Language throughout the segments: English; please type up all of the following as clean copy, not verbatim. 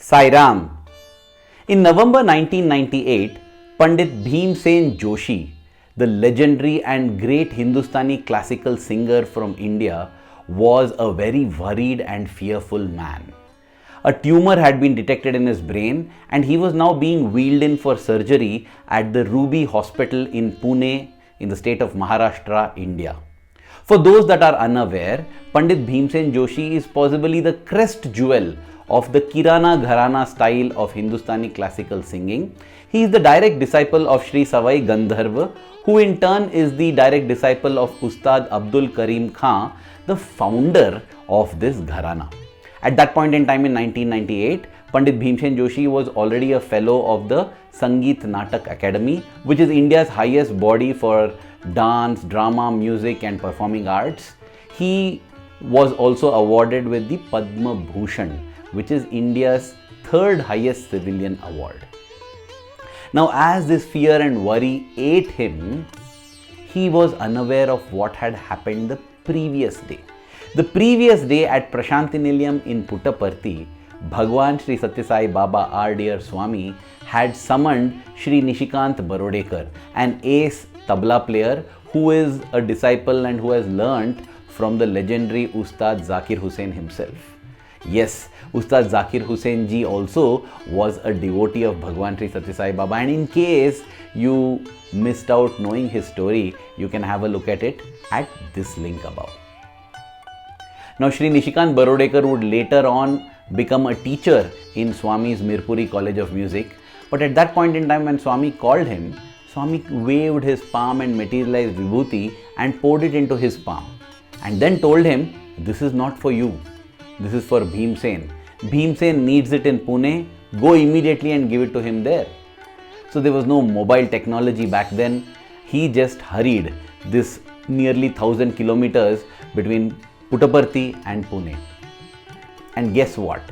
Sairam. In November 1998, Pandit Bhimsen Joshi, the legendary and great Hindustani classical singer from India, was a very worried and fearful man. A tumor had been detected in his brain and he was now being wheeled in for surgery at the Ruby Hospital in Pune in the state of Maharashtra, India. For those that are unaware, Pandit Bhimsen Joshi is possibly the crest jewel of the Kirana Gharana style of Hindustani classical singing. He is the direct disciple of Sri Savai Gandharva, who in turn is the direct disciple of Ustad Abdul Karim Khan, the founder of this Gharana. At that point in time in 1998, Pandit Bhimsen Joshi was already a fellow of the Sangeet Natak Academy, which is India's highest body for dance, drama, music and performing arts. He was also awarded with the Padma Bhushan, which is India's third highest civilian award. Now, as this fear and worry ate him, he was unaware of what had happened the previous day. The previous day at Prashantinilayam in Puttaparthi, Bhagawan Sri Sathya Sai Baba our dear Swami had summoned Sri Nishikant Barodekar, an ace tabla player who is a disciple and who has learnt from the legendary Ustad Zakir Hussain himself. Yes, Ustad Zakir Hussain ji also was a devotee of Bhagawan Sri Sathya Sai Baba, and in case you missed out knowing his story, you can have a look at it at this link above. Now, Sri Nishikant Barodekar would later on become a teacher in Swami's Mirpuri College of Music, but at that point in time when Swami called him, Swami waved his palm and materialized vibhuti and poured it into his palm and then told him, "This is not for you. This is for Bhimsen. Bhimsen needs it in Pune. Go immediately and give it to him there." So there was no mobile technology back then. He just hurried this nearly 1,000 kilometers between Puttaparthi and Pune. And guess what?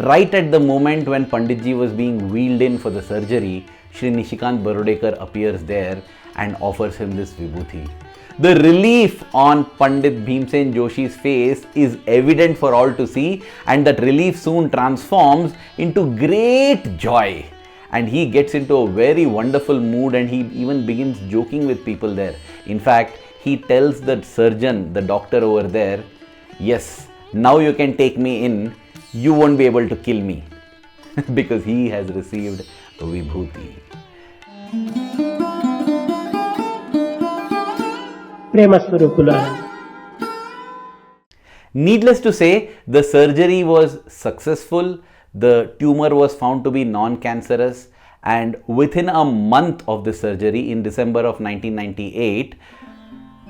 Right at the moment when Panditji was being wheeled in for the surgery, Sri Nishikant Barodekar appears there and offers him this vibhuti. The relief on Pandit Bhimsen Joshi's face is evident for all to see, and that relief soon transforms into great joy. And he gets into a very wonderful mood and he even begins joking with people there. In fact, he tells the surgeon, the doctor over there, "Yes, now you can take me in. You won't be able to kill me." Because he has received vibhuti. Needless to say, the surgery was successful. The tumor was found to be non-cancerous, and within a month of the surgery, in December of 1998,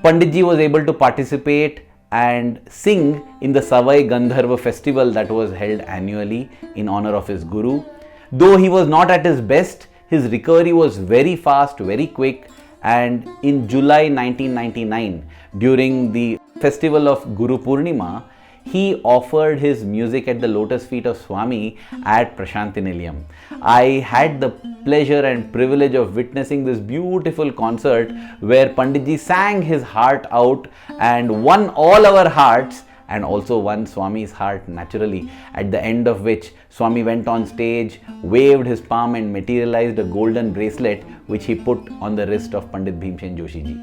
Panditji was able to participate and sing in the Savai Gandharva festival that was held annually in honor of his guru. Though he was not at his best, his recovery was very fast, very quick, and in July 1999, during the festival of Guru Purnima, he offered his music at the lotus feet of Swami at Prashantinilayam. I had the pleasure and privilege of witnessing this beautiful concert where Panditji sang his heart out and won all our hearts and also won Swami's heart naturally, at the end of which Swami went on stage, waved his palm and materialized a golden bracelet which he put on the wrist of Pandit Bhimsen Joshi ji.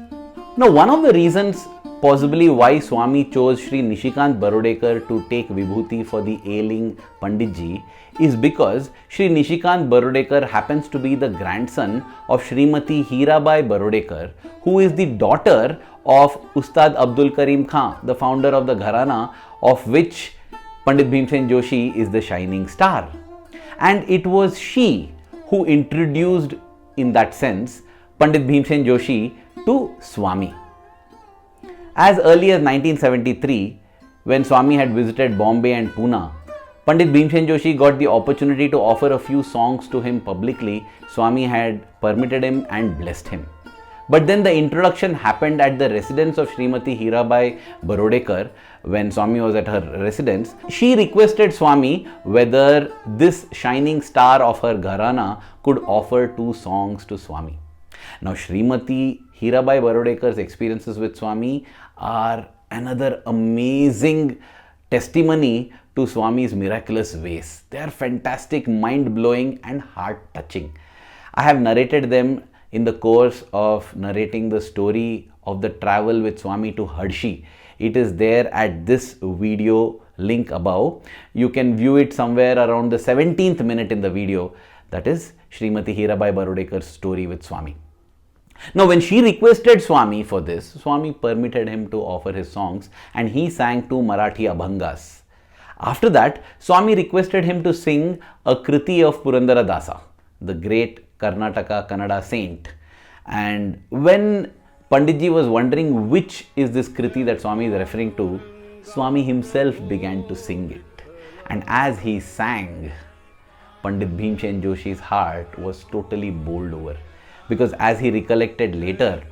Now, one of the reasons possibly why Swami chose Sri Nishikant Barodekar to take vibhuti for the ailing Panditji is because Sri Nishikant Barodekar happens to be the grandson of Srimati Hirabai Barodekar, who is the daughter of Ustad Abdul Karim Khan, the founder of the Gharana, of which Pandit Bhimsen Joshi is the shining star. And it was she who introduced, in that sense, Pandit Bhimsen Joshi to Swami. As early as 1973, when Swami had visited Bombay and Pune, Pandit Bhimsen Joshi got the opportunity to offer a few songs to him publicly. Swami had permitted him and blessed him. But then the introduction happened at the residence of Srimati Hirabai Barodekar when Swami was at her residence. She requested Swami whether this shining star of her Gharana could offer 2 songs to Swami. Now, Srimati Hirabai Barodekar's experiences with Swami are another amazing testimony to Swami's miraculous ways. They are fantastic, mind-blowing and heart-touching. I have narrated them in the course of narrating the story of the travel with Swami to Harshi. It is there at this video link above. You can view it somewhere around the 17th minute in the video. That is Srimati Hirabai Barodekar's story with Swami. Now, when she requested Swami for this, Swami permitted him to offer his songs and he sang 2 Marathi Abhangas. After that, Swami requested him to sing a Kriti of Purandara Dasa, the great Karnataka Kannada saint. And when Panditji was wondering which is this Kriti that Swami is referring to, Swami himself began to sing it. And as he sang, Pandit Bhimsen Joshi's heart was totally bowled over. Because as he recollected later,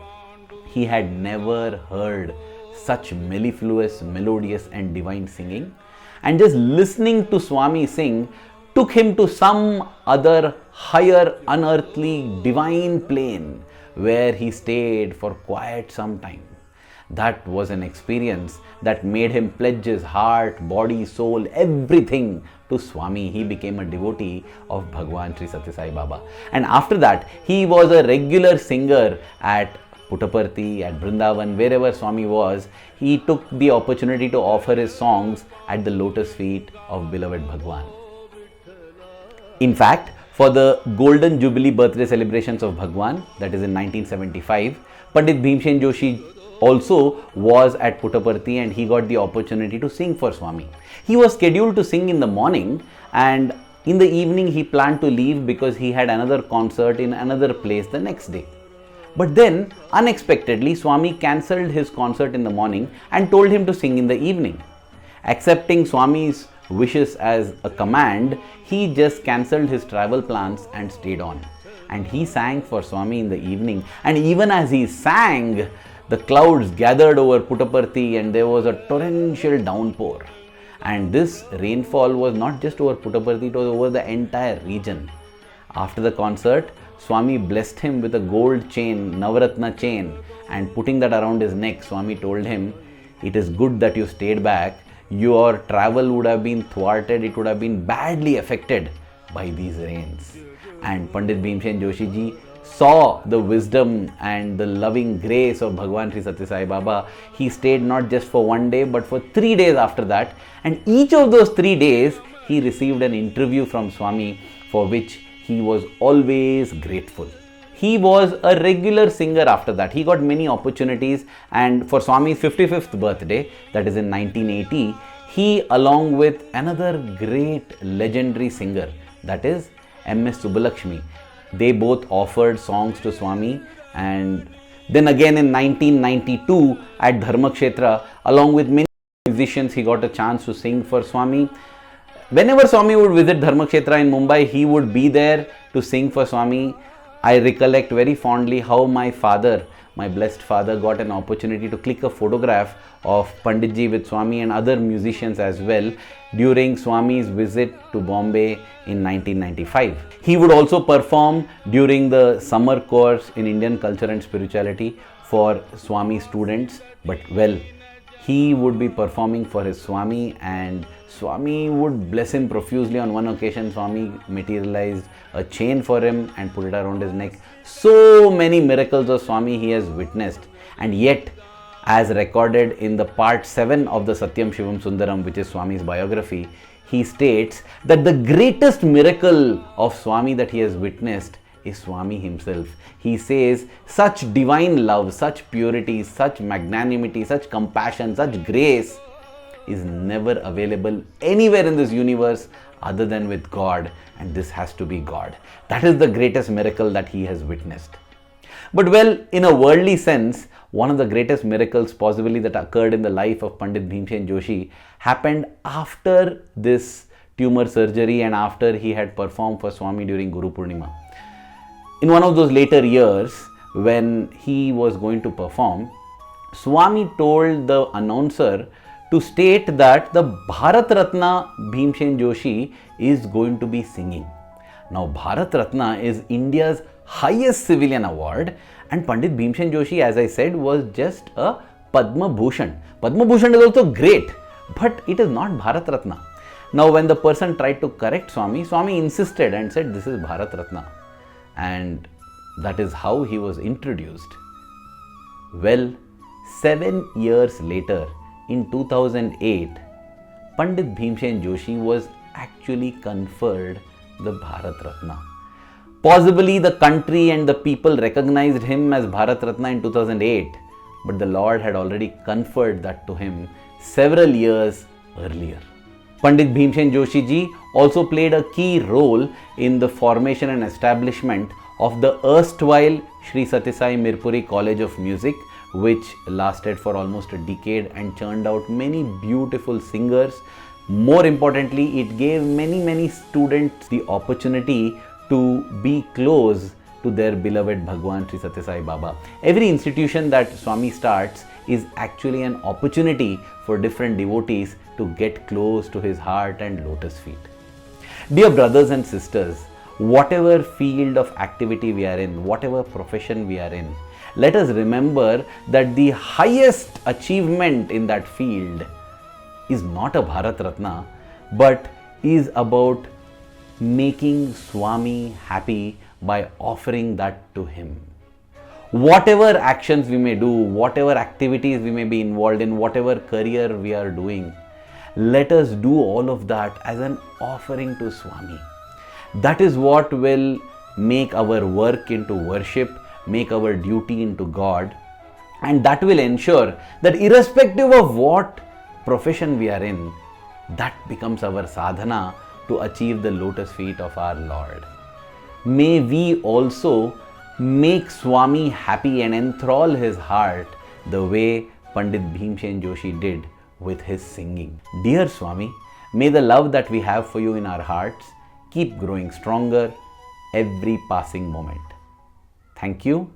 he had never heard such mellifluous, melodious and divine singing. And just listening to Swami sing took him to some other higher, unearthly, divine plane where he stayed for quite some time. That was an experience that made him pledge his heart, body, soul, everything to Swami. He became a devotee of Bhagawan Sri Sathya Sai Baba. And after that, he was a regular singer at Puttaparthi, at Vrindavan, wherever Swami was. He took the opportunity to offer his songs at the lotus feet of beloved Bhagawan. In fact, for the Golden Jubilee birthday celebrations of Bhagawan, that is in 1975, Pandit Bhimsen Joshi also was at Puttaparthi and he got the opportunity to sing for Swami. He was scheduled to sing in the morning and in the evening he planned to leave because he had another concert in another place the next day. But then unexpectedly Swami cancelled his concert in the morning and told him to sing in the evening. Accepting Swami's wishes as a command, he just cancelled his travel plans and stayed on. And he sang for Swami in the evening, and even as he sang, the clouds gathered over Puttaparthi and there was a torrential downpour. And this rainfall was not just over Puttaparthi, it was over the entire region. After the concert, Swami blessed him with a gold chain, Navaratna chain, and putting that around his neck, Swami told him, "It is good that you stayed back. Your travel would have been thwarted, it would have been badly affected by these rains." And Pandit Bhimsen Joshi ji saw the wisdom and the loving grace of Bhagawan Sri Sathya Sai Baba. He stayed not just for 1 day but for 3 days after that, and each of those 3 days he received an interview from Swami for which he was always grateful. He was a regular singer after that. He got many opportunities, and for Swami's 55th birthday, that is in 1980, he along with another great legendary singer, that is M.S. Subbulakshmi, they both offered songs to Swami. And then again in 1992 at Dharmakshetra, along with many musicians, he got a chance to sing for Swami. Whenever Swami would visit Dharmakshetra in Mumbai, he would be there to sing for Swami. I recollect very fondly how my father, my blessed father, got an opportunity to click a photograph of Panditji with Swami and other musicians as well during Swami's visit to Bombay in 1995. He would also perform during the summer course in Indian culture and spirituality for Swami students, but well, he would be performing for his Swami and Swami would bless him profusely. On one occasion, Swami materialized a chain for him and put it around his neck. So many miracles of Swami he has witnessed, and yet, as recorded in the part 7 of the Satyam Shivam Sundaram, which is Swami's biography, he states that the greatest miracle of Swami that he has witnessed is Swami himself. He says such divine love, such purity, such magnanimity, such compassion, such grace is never available anywhere in this universe other than with God, and this has to be God. That is the greatest miracle that he has witnessed. But well, in a worldly sense, one of the greatest miracles possibly that occurred in the life of Pandit Bhimsen Joshi happened after this tumor surgery and after he had performed for Swami during Guru Purnima. In one of those later years, when he was going to perform, Swami told the announcer to state that the Bharat Ratna Bhimsen Joshi is going to be singing. Now, Bharat Ratna is India's highest civilian award, and Pandit Bhimsen Joshi, as I said, was just a Padma Bhushan. Padma Bhushan is also great, but it is not Bharat Ratna. Now when the person tried to correct Swami, Swami insisted and said, this is Bharat Ratna. And that is how he was introduced. Well, 7 years later, in 2008, Pandit Bhimsen Joshi was actually conferred the Bharat Ratna. Possibly the country and the people recognized him as Bharat Ratna in 2008, but the Lord had already conferred that to him several years earlier. Pandit Bhimsen Joshi ji also played a key role in the formation and establishment of the erstwhile Sri Sathya Sai Mirpuri College of Music, which lasted for almost a decade and churned out many beautiful singers. More importantly, it gave many students the opportunity to be close to their beloved Bhagawan Sri Sathya Sai Baba. Every institution that Swami starts is actually an opportunity for different devotees to get close to his heart and lotus feet. Dear brothers and sisters, whatever field of activity we are in, whatever profession we are in, let us remember that the highest achievement in that field is not a Bharat Ratna, but is about making Swami happy by offering that to him. Whatever actions we may do, whatever activities we may be involved in, whatever career we are doing, let us do all of that as an offering to Swami. That is what will make our work into worship, make our duty into God, and that will ensure that irrespective of what profession we are in, that becomes our sadhana to achieve the lotus feet of our Lord. May we also make Swami happy and enthrall his heart the way Pandit Bhimsen Joshi did with his singing. Dear Swami, may the love that we have for you in our hearts keep growing stronger every passing moment. Thank you.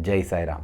Jai Sai Ram.